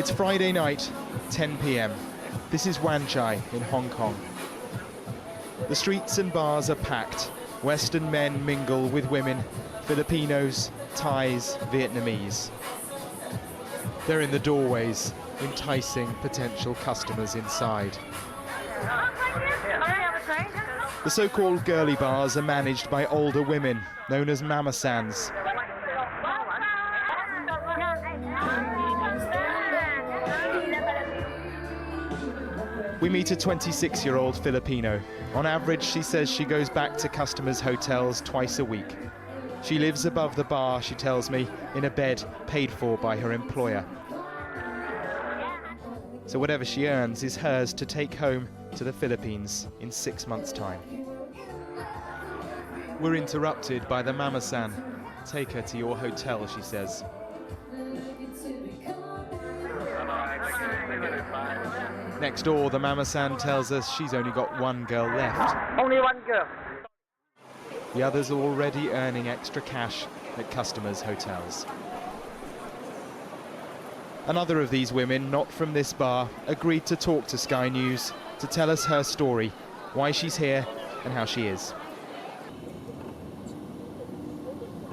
It's Friday night, 10 p.m. This is Wan Chai in Hong Kong. The streets and bars are packed. Western men mingle with women, Filipinos, Thais, Vietnamese. They're in the doorways, enticing potential customers inside. The so-called girly bars are managed by older women, known as mama-sans. We meet a 26-year-old Filipino. On average, she says she goes back to customers' hotels twice a week. She lives above the bar, she tells me, in a bed paid for by her employer. So whatever she earns is hers to take home to the Philippines in 6 months' time. We're interrupted by the mama-san. Take her to your hotel, she says. Next door, the mama-san tells us she's only got one girl left. Only one girl. The others are already earning extra cash at customers' hotels. Another of these women, not from this bar, agreed to talk to Sky News to tell us her story, why she's here and how she is.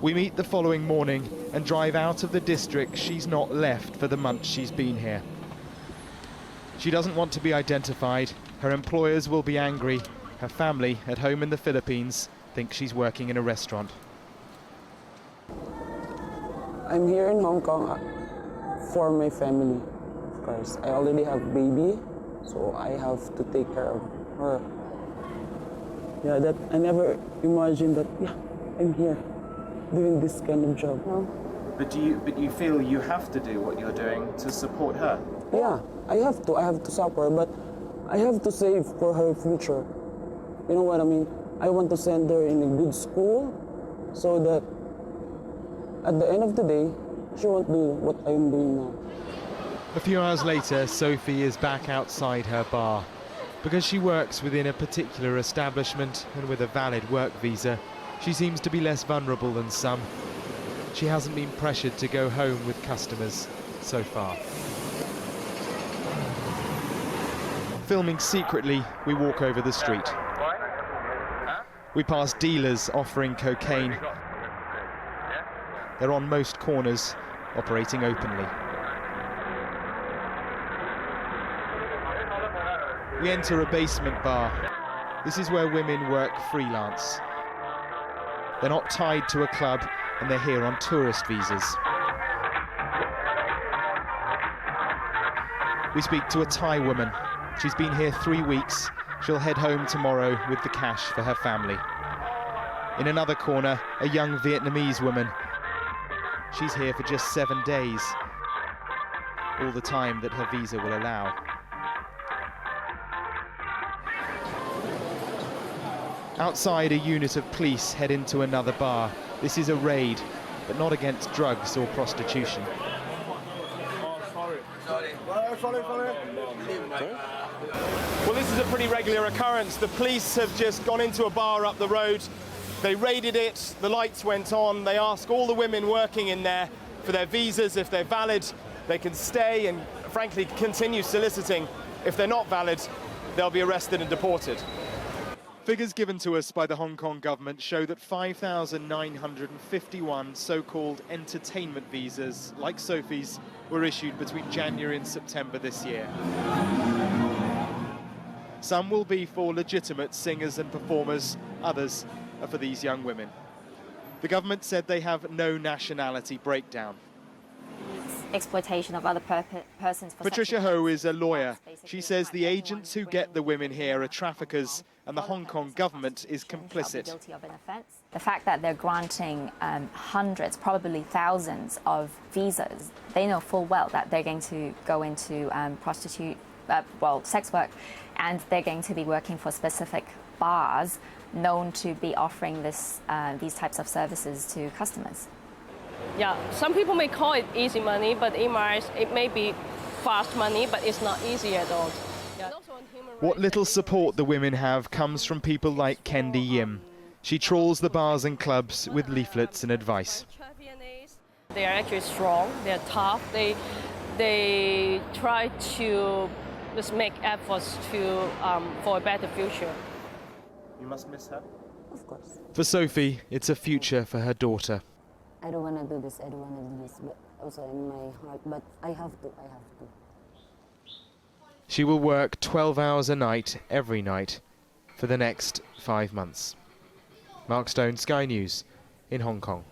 We meet the following morning and drive out of the district she's not left for the months she's been here. She doesn't want to be identified. Her employers will be angry. Her family, at home in the Philippines, think she's working in a restaurant. I'm here in Hong Kong for my family, of course. I already have a baby, so I have to take care of her. Yeah, that I never imagined that, I'm here doing this kind of job. No? But you feel you have to do what you're doing to support her? Yeah, I have to suffer, but I have to save for her future. You know what I mean? I want to send her in a good school so that at the end of the day, she won't do what I'm doing now. A few hours later, Sophie is back outside her bar. Because she works within a particular establishment and with a valid work visa, she seems to be less vulnerable than some. She hasn't been pressured to go home with customers so far. Filming secretly, we walk over the street. We pass dealers offering cocaine. They're on most corners, operating openly. We enter a basement bar. This is where women work freelance. They're not tied to a club and they're here on tourist visas. We speak to a Thai woman. She's been here 3 weeks. She'll head home tomorrow with the cash for her family. In another corner, a young Vietnamese woman. She's here for just 7 days, all the time that her visa will allow. Outside, a unit of police head into another bar. This is a raid, but not against drugs or prostitution. Well, this is a pretty regular occurrence. The police have just gone into a bar up the road. They raided it, the lights went on. They ask all the women working in there for their visas. If they're valid, they can stay and, frankly, continue soliciting. If they're not valid, they'll be arrested and deported. Figures given to us by the Hong Kong government show that 5,951 so-called entertainment visas, like Sophie's, were issued between January and September this year. Some will be for legitimate singers and performers, others are for these young women. The government said they have no nationality breakdown. Exploitation of other persons. Patricia Ho is a lawyer. She says the agents who get the women here are traffickers and the Hong Kong government is complicit. The fact that they're granting hundreds, probably thousands of visas, they know full well that they're going to go into sex work, and they're going to be working for specific bars known to be offering these types of services to customers. Yeah, some people may call it easy money, but in my eyes, it may be fast money, but it's not easy at all. Yeah. What little support the women have comes from people like Kendi Yim. She trawls the bars and clubs with leaflets and advice. They are actually strong, they're tough, they they try to just make efforts to for a better future. You must miss her. Of course. For Sophie, it's a future for her daughter. I don't want to do this, I don't want to do this, but also in my heart, but I have to. She will work 12 hours a night, every night, for the next 5 months. Mark Stone, Sky News, in Hong Kong.